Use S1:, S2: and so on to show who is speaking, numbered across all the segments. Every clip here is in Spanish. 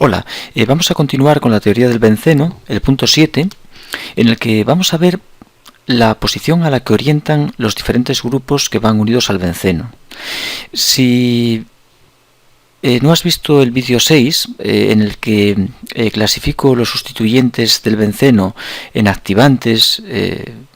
S1: Hola, vamos a continuar con la teoría del benceno, el punto 7, en el que vamos a ver la posición a la que orientan los diferentes grupos que van unidos al benceno. Si no has visto el vídeo 6, en el que clasifico los sustituyentes del benceno en activantes,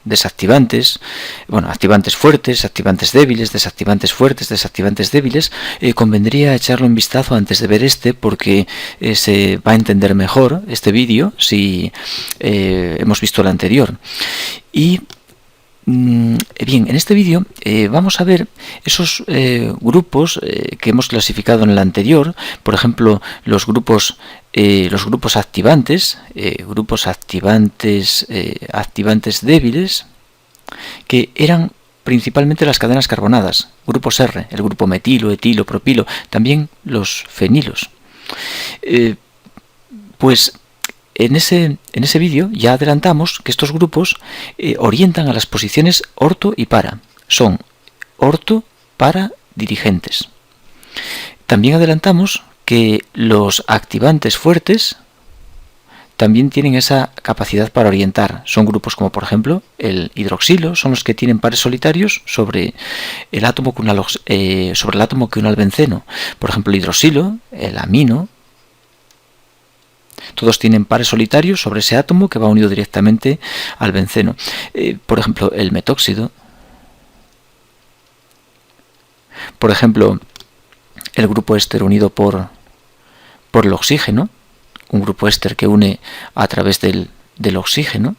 S1: desactivantes, bueno, activantes fuertes, activantes débiles, desactivantes fuertes, desactivantes débiles, convendría echarle un vistazo antes de ver este, porque se va a entender mejor este vídeo si hemos visto el anterior. Y bien, en este vídeo vamos a ver esos grupos que hemos clasificado en el anterior, por ejemplo, los grupos activantes, activantes débiles, que eran principalmente las cadenas carbonadas, grupos R, el grupo metilo, etilo, propilo, también los fenilos. Pues en ese vídeo ya adelantamos que estos grupos orientan a las posiciones orto y para. Son orto, para, dirigentes. También adelantamos que los activantes fuertes también tienen esa capacidad para orientar. Son grupos como, por ejemplo, el hidroxilo, son los que tienen pares solitarios sobre el átomo que une al benceno. Por ejemplo, el hidroxilo, el amino, todos tienen pares solitarios sobre ese átomo que va unido directamente al benceno. Por ejemplo, el metóxido. Por ejemplo, el grupo éster unido por el oxígeno. Un grupo éster que une a través del oxígeno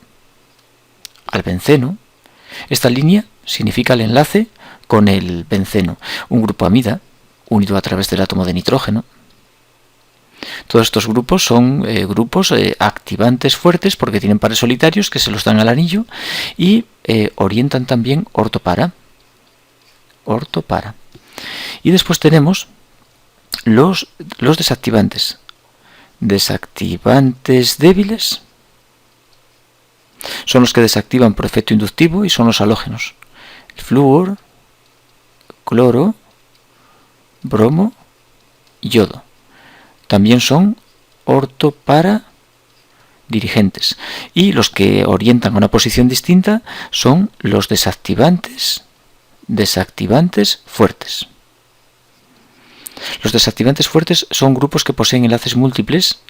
S1: al benceno. Esta línea significa el enlace con el benceno. Un grupo amida unido a través del átomo de nitrógeno. Todos estos grupos son grupos activantes fuertes porque tienen pares solitarios que se los dan al anillo y orientan también orto-para. Orto-para. Y después tenemos los desactivantes. Desactivantes débiles son los que desactivan por efecto inductivo y son los halógenos. El flúor, cloro, bromo y yodo. También son orto-para dirigentes. Y los que orientan a una posición distinta son los desactivantes fuertes. Los desactivantes fuertes son grupos que poseen enlaces múltiples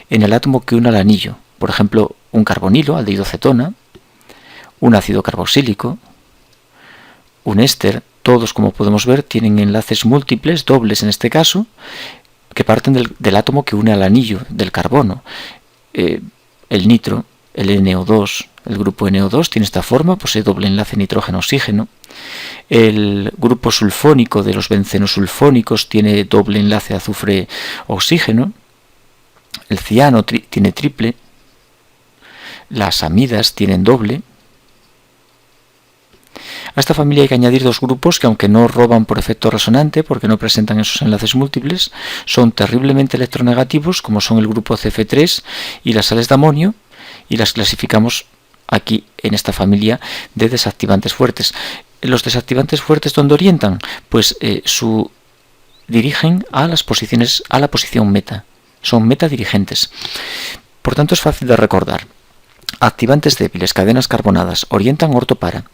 S1: en el átomo que une al anillo. Por ejemplo, un carbonilo, aldehído cetona, un ácido carboxílico, un éster. Todos, como podemos ver, tienen enlaces múltiples, dobles en este caso, que parten del átomo que une al anillo del carbono. El nitro, el NO2, el grupo NO2 tiene esta forma, posee doble enlace nitrógeno-oxígeno. El grupo sulfónico de los bencenosulfónicos tiene doble enlace azufre-oxígeno. El ciano tiene triple. Las amidas tienen doble. A esta familia hay que añadir dos grupos que, aunque no roban por efecto resonante, porque no presentan esos enlaces múltiples, son terriblemente electronegativos, como son el grupo CF3 y las sales de amonio, y las clasificamos aquí en esta familia de desactivantes fuertes. Los desactivantes fuertes, ¿dónde orientan? Pues dirigen a las posiciones, a la posición meta. Son metadirigentes. Por tanto, es fácil de recordar. Activantes débiles, cadenas carbonadas, orientan orto-para.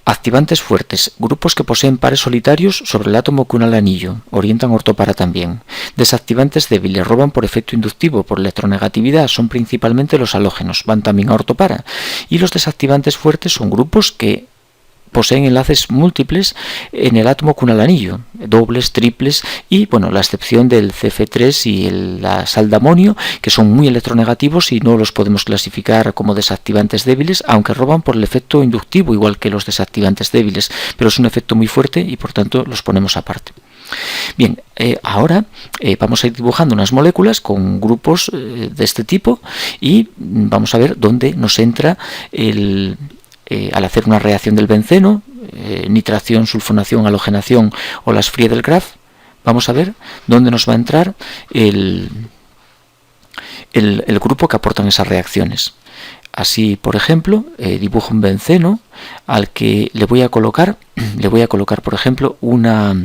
S1: Activantes fuertes, grupos que poseen pares solitarios sobre el átomo que une al anillo, orientan orto-para también. Desactivantes débiles, roban por efecto inductivo, por electronegatividad, son principalmente los halógenos, van también a orto-para. Y los desactivantes fuertes son grupos que poseen enlaces múltiples en el átomo que une al anillo, dobles, triples, y bueno, la excepción del CF3 y la sal de amonio, que son muy electronegativos y no los podemos clasificar como desactivantes débiles, aunque roban por el efecto inductivo, igual que los desactivantes débiles, pero es un efecto muy fuerte y por tanto los ponemos aparte. Bien, ahora vamos a ir dibujando unas moléculas con grupos de este tipo y vamos a ver dónde nos entra al hacer una reacción del benceno, nitración, sulfonación, halogenación o las Friedel-Crafts, vamos a ver dónde nos va a entrar el grupo que aportan esas reacciones. Así, por ejemplo, dibujo un benceno al que le voy a colocar, por ejemplo, una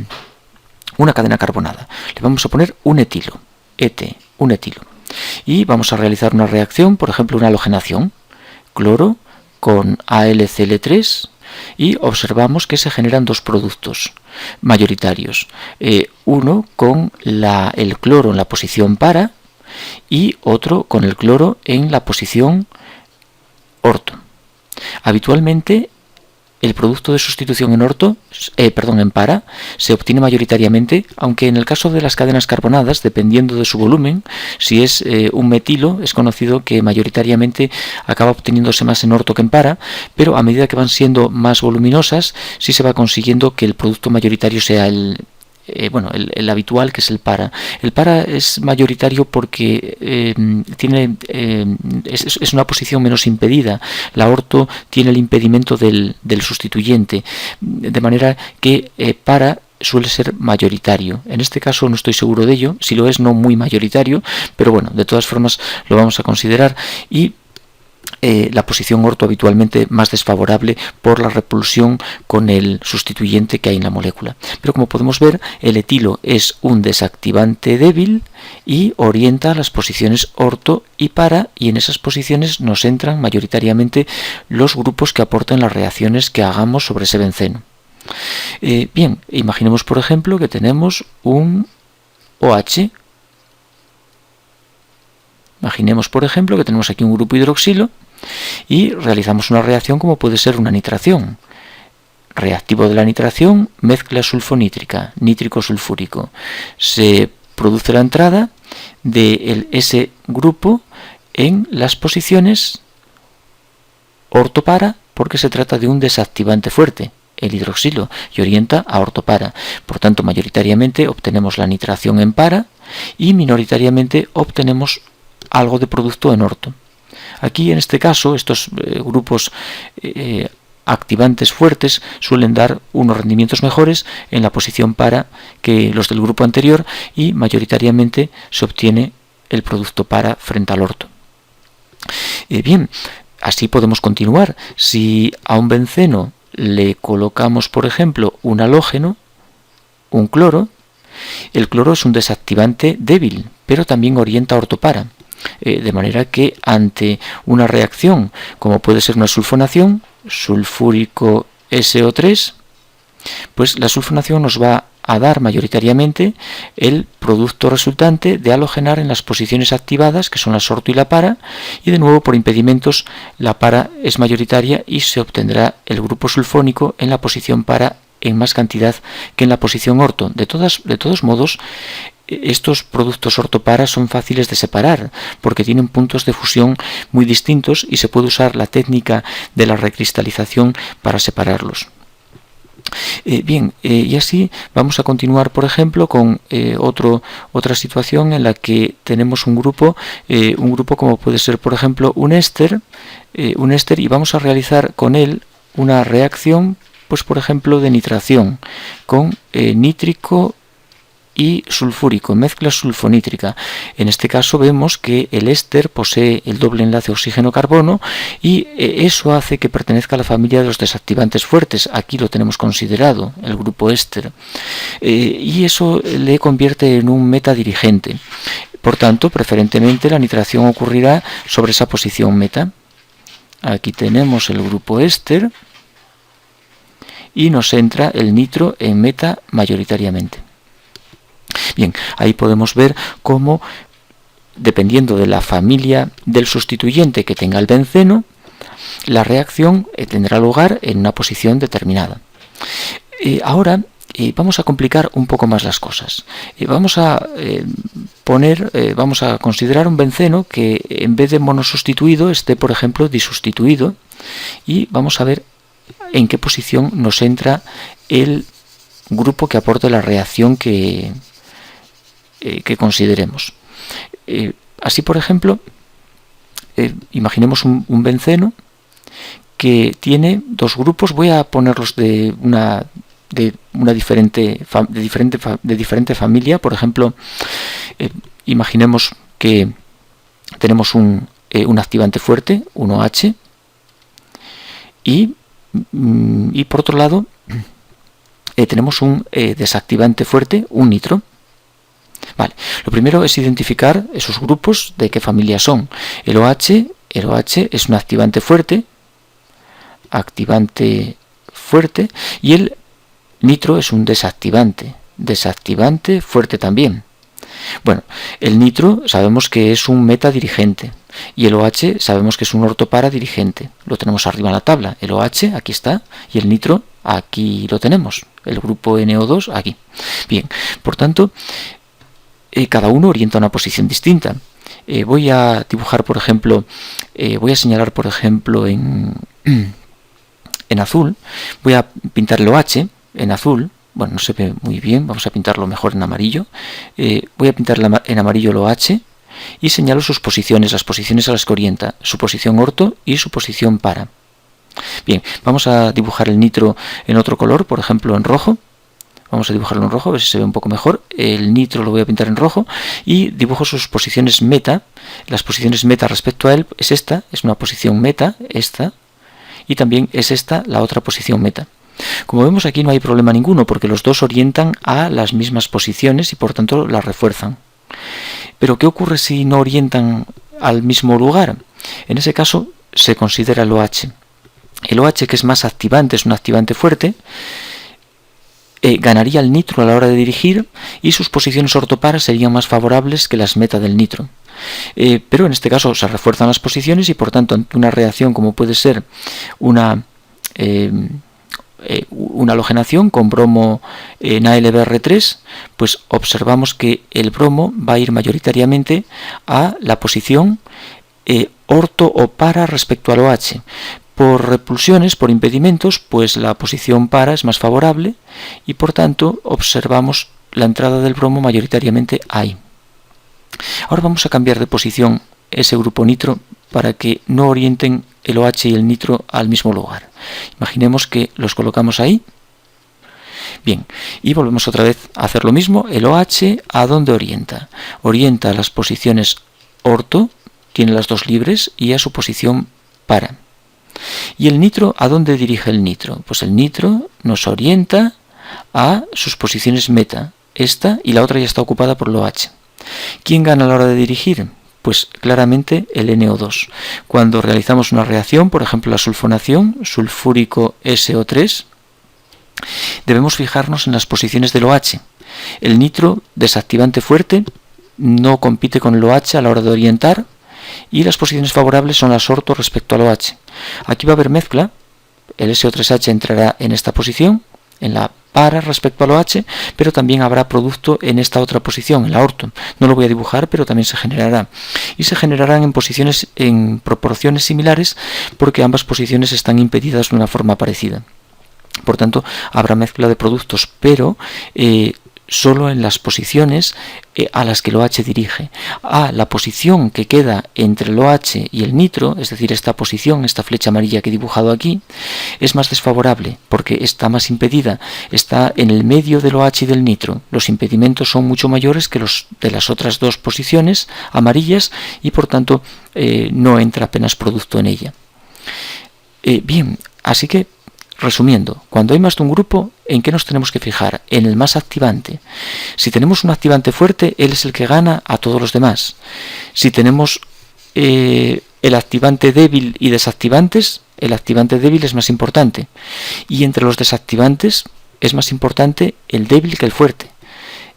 S1: cadena carbonada. Le vamos a poner un etilo, un etilo. Y vamos a realizar una reacción, por ejemplo una halogenación, cloro con AlCl3, y observamos que se generan dos productos mayoritarios, uno con el cloro en la posición para y otro con el cloro en la posición orto. Habitualmente el producto de sustitución en para se obtiene mayoritariamente, aunque en el caso de las cadenas carbonadas, dependiendo de su volumen, si es un metilo, es conocido que mayoritariamente acaba obteniéndose más en orto que en para, pero a medida que van siendo más voluminosas, sí se va consiguiendo que el producto mayoritario sea el habitual, que es el para. El para es mayoritario porque es una posición menos impedida. La orto tiene el impedimento del sustituyente, de manera que para suele ser mayoritario. En este caso no estoy seguro de ello, si lo es no muy mayoritario, pero bueno, de todas formas lo vamos a considerar. Y la posición orto habitualmente más desfavorable por la repulsión con el sustituyente que hay en la molécula. Pero como podemos ver, el etilo es un desactivante débil y orienta las posiciones orto y para, y en esas posiciones nos entran mayoritariamente los grupos que aportan las reacciones que hagamos sobre ese benceno. Bien, imaginemos por ejemplo que tenemos un OH. Imaginemos por ejemplo que tenemos aquí un grupo hidroxilo y realizamos una reacción como puede ser una nitración. Reactivo de la nitración, mezcla sulfonítrica, nítrico sulfúrico. Se produce la entrada de ese grupo en las posiciones orto-para porque se trata de un desactivante fuerte, el hidroxilo, y orienta a orto-para. Por tanto, mayoritariamente obtenemos la nitración en para y minoritariamente obtenemos algo de producto en orto. Aquí en este caso estos grupos activantes fuertes suelen dar unos rendimientos mejores en la posición para que los del grupo anterior y mayoritariamente se obtiene el producto para frente al orto. Bien, así podemos continuar. Si a un benceno le colocamos por ejemplo un halógeno, un cloro, el cloro es un desactivante débil pero también orienta a orto-para. De manera que ante una reacción como puede ser una sulfonación, sulfúrico SO3, pues la sulfonación nos va a dar mayoritariamente el producto resultante de halogenar en las posiciones activadas, que son las orto y la para, y de nuevo por impedimentos la para es mayoritaria y se obtendrá el grupo sulfónico en la posición para en más cantidad que en la posición orto. De todos modos, estos productos orto-para son fáciles de separar porque tienen puntos de fusión muy distintos y se puede usar la técnica de la recristalización para separarlos. Bien, y así vamos a continuar, por ejemplo, con otra situación en la que tenemos un grupo como puede ser, por ejemplo, un éster, y vamos a realizar con él una reacción, pues por ejemplo, de nitración con nítrico y sulfúrico, mezcla sulfonítrica. En este caso vemos que el éster posee el doble enlace oxígeno-carbono y eso hace que pertenezca a la familia de los desactivantes fuertes. Aquí lo tenemos considerado, el grupo éster. Y eso le convierte en un metadirigente. Por tanto, preferentemente la nitración ocurrirá sobre esa posición meta. Aquí tenemos el grupo éster y nos entra el nitro en meta mayoritariamente. Bien, ahí podemos ver cómo, dependiendo de la familia del sustituyente que tenga el benceno, la reacción tendrá lugar en una posición determinada. Ahora vamos a complicar un poco más las cosas. Vamos a considerar un benceno que en vez de monosustituido esté, por ejemplo, disustituido, y vamos a ver en qué posición nos entra el grupo que aporte la reacción que consideremos. Así, por ejemplo, imaginemos un benceno que tiene dos grupos. Voy a ponerlos de diferente familia. Por ejemplo, imaginemos que tenemos un activante fuerte, un OH, y por otro lado tenemos un desactivante fuerte, un nitro. Vale, lo primero es identificar esos grupos, de qué familia son. El OH es un activante fuerte, y el nitro es un desactivante fuerte también. Bueno, el nitro sabemos que es un meta dirigente y el OH sabemos que es un ortopara dirigente. Lo tenemos arriba en la tabla. El OH aquí está y el nitro aquí lo tenemos. El grupo NO2 aquí. Bien, por tanto, cada uno orienta una posición distinta. Voy a dibujar, por ejemplo, voy a señalar, por ejemplo, en azul. Voy a pintar el OH en azul. Bueno, no se ve muy bien, vamos a pintarlo mejor en amarillo. Voy a pintar en amarillo el OH y señalo sus posiciones, las posiciones a las que orienta, su posición orto y su posición para. Bien, vamos a dibujar el nitro en otro color, por ejemplo en rojo. Vamos a dibujarlo en rojo, a ver si se ve un poco mejor. El nitro lo voy a pintar en rojo y dibujo sus posiciones meta. Las posiciones meta respecto a él es esta, es una posición meta, esta, y también es esta la otra posición meta. Como vemos aquí no hay problema ninguno porque los dos orientan a las mismas posiciones y por tanto las refuerzan. Pero ¿qué ocurre si no orientan al mismo lugar? En ese caso se considera el OH. El OH, que es más activante, es un activante fuerte, ganaría el nitro a la hora de dirigir y sus posiciones ortoparas serían más favorables que las meta del nitro. Pero en este caso se refuerzan las posiciones y por tanto ante una reacción como puede ser una halogenación con bromo NaLbr3, pues observamos que el bromo va a ir mayoritariamente a la posición orto o para respecto al OH. Por repulsiones, por impedimentos, pues la posición para es más favorable y por tanto observamos la entrada del bromo mayoritariamente ahí. Ahora vamos a cambiar de posición ese grupo nitro para que no orienten el OH y el nitro al mismo lugar. Imaginemos que los colocamos ahí. Bien, y volvemos otra vez a hacer lo mismo. El OH, ¿a dónde orienta? Orienta a las posiciones orto, tiene las dos libres, y a su posición para. ¿Y el nitro, a dónde dirige el nitro? Pues el nitro nos orienta a sus posiciones meta, esta y la otra ya está ocupada por el OH. ¿Quién gana a la hora de dirigir? Pues claramente el NO2. Cuando realizamos una reacción, por ejemplo la sulfonación, sulfúrico SO3, debemos fijarnos en las posiciones del OH. El nitro, desactivante fuerte, no compite con el OH a la hora de orientar y las posiciones favorables son las orto respecto al OH. Aquí va a haber mezcla, el SO3H entrará en esta posición, en la para respecto al OH, pero también habrá producto en esta otra posición, en la orto. No lo voy a dibujar, pero también se generará. Y se generarán en posiciones, en proporciones similares, porque ambas posiciones están impedidas de una forma parecida. Por tanto, habrá mezcla de productos, pero solo en las posiciones a las que el OH dirige. La posición que queda entre el OH y el nitro, es decir, esta posición, esta flecha amarilla que he dibujado aquí, es más desfavorable porque está más impedida, está en el medio del OH y del nitro. Los impedimentos son mucho mayores que los de las otras dos posiciones amarillas y por tanto no entra apenas producto en ella. Bien, así que resumiendo, cuando hay más de un grupo, ¿en qué nos tenemos que fijar? En el más activante. Si tenemos un activante fuerte, él es el que gana a todos los demás. Si tenemos el activante débil y desactivantes, el activante débil es más importante. Y entre los desactivantes es más importante el débil que el fuerte.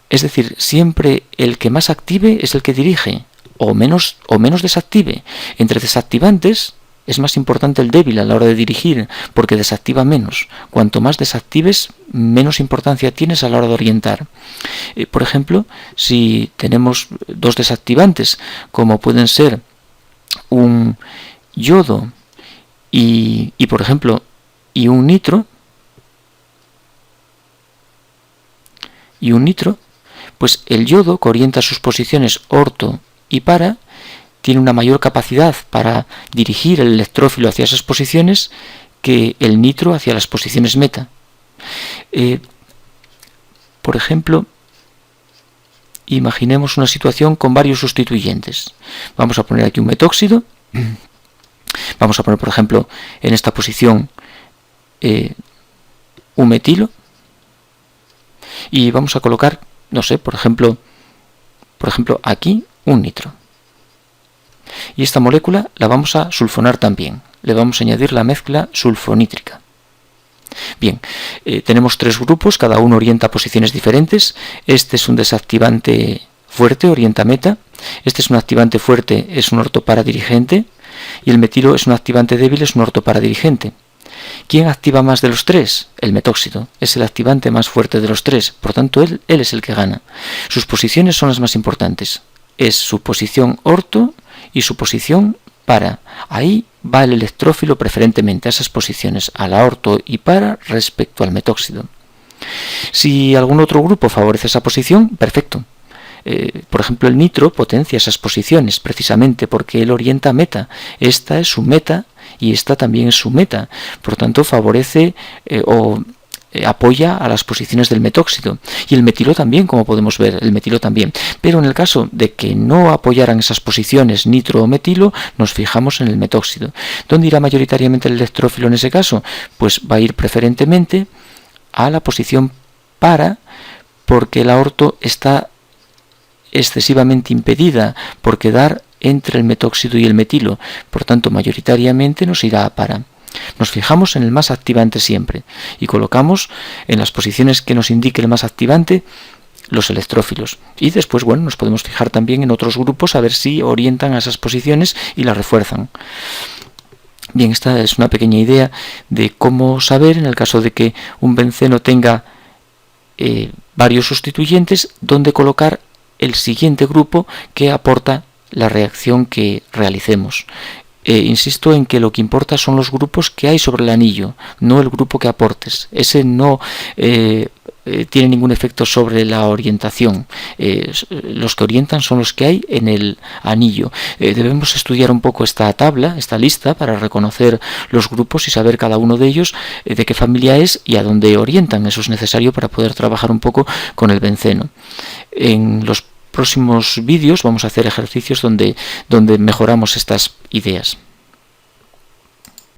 S1: Es decir, siempre el que más active es el que dirige, o menos desactive. Entre desactivantes es más importante el débil a la hora de dirigir, porque desactiva menos. Cuanto más desactives, menos importancia tienes a la hora de orientar. Por ejemplo, si tenemos dos desactivantes, como pueden ser un yodo y por ejemplo, y un nitro, pues el yodo, que orienta sus posiciones orto y para, tiene una mayor capacidad para dirigir el electrófilo hacia esas posiciones que el nitro hacia las posiciones meta. Por ejemplo, imaginemos una situación con varios sustituyentes. Vamos a poner aquí un metóxido. Vamos a poner, por ejemplo, en esta posición un metilo. Y vamos a colocar, no sé, por ejemplo, por ejemplo, aquí un nitro. Y esta molécula la vamos a sulfonar también. Le vamos a añadir la mezcla sulfonítrica. Bien, tenemos 3 grupos, cada uno orienta a posiciones diferentes. Este es un desactivante fuerte, orienta meta. Este es un activante fuerte, es un ortopara dirigente. Y el metilo es un activante débil, es un ortopara dirigente. ¿Quién activa más de los 3? El metóxido. Es el activante más fuerte de los 3. Por tanto, él es el que gana. Sus posiciones son las más importantes. Es su posición orto y su posición para. Ahí va el electrófilo preferentemente a esas posiciones, a la orto y para respecto al metóxido. Si algún otro grupo favorece esa posición, perfecto. Por ejemplo, el nitro potencia esas posiciones precisamente porque él orienta a meta. Esta es su meta y esta también es su meta. Por tanto, favorece apoya a las posiciones del metóxido. Y el metilo también, como podemos ver, el metilo también. Pero en el caso de que no apoyaran esas posiciones nitro o metilo, nos fijamos en el metóxido. ¿Dónde irá mayoritariamente el electrófilo en ese caso? Pues va a ir preferentemente a la posición para, porque la orto está excesivamente impedida por quedar entre el metóxido y el metilo. Por tanto, mayoritariamente nos irá a para. Nos fijamos en el más activante siempre y colocamos en las posiciones que nos indique el más activante los electrófilos. Y después, bueno, nos podemos fijar también en otros grupos a ver si orientan a esas posiciones y las refuerzan. Bien, esta es una pequeña idea de cómo saber, en el caso de que un benceno tenga varios sustituyentes, dónde colocar el siguiente grupo que aporta la reacción que realicemos. Insisto en que lo que importa son los grupos que hay sobre el anillo, no el grupo que aportes. Ese no tiene ningún efecto sobre la orientación. Los que orientan son los que hay en el anillo. Debemos estudiar un poco esta tabla, esta lista, para reconocer los grupos y saber cada uno de ellos de qué familia es y a dónde orientan. Eso es necesario para poder trabajar un poco con el benceno. En los próximos vídeos vamos a hacer ejercicios donde mejoramos estas ideas.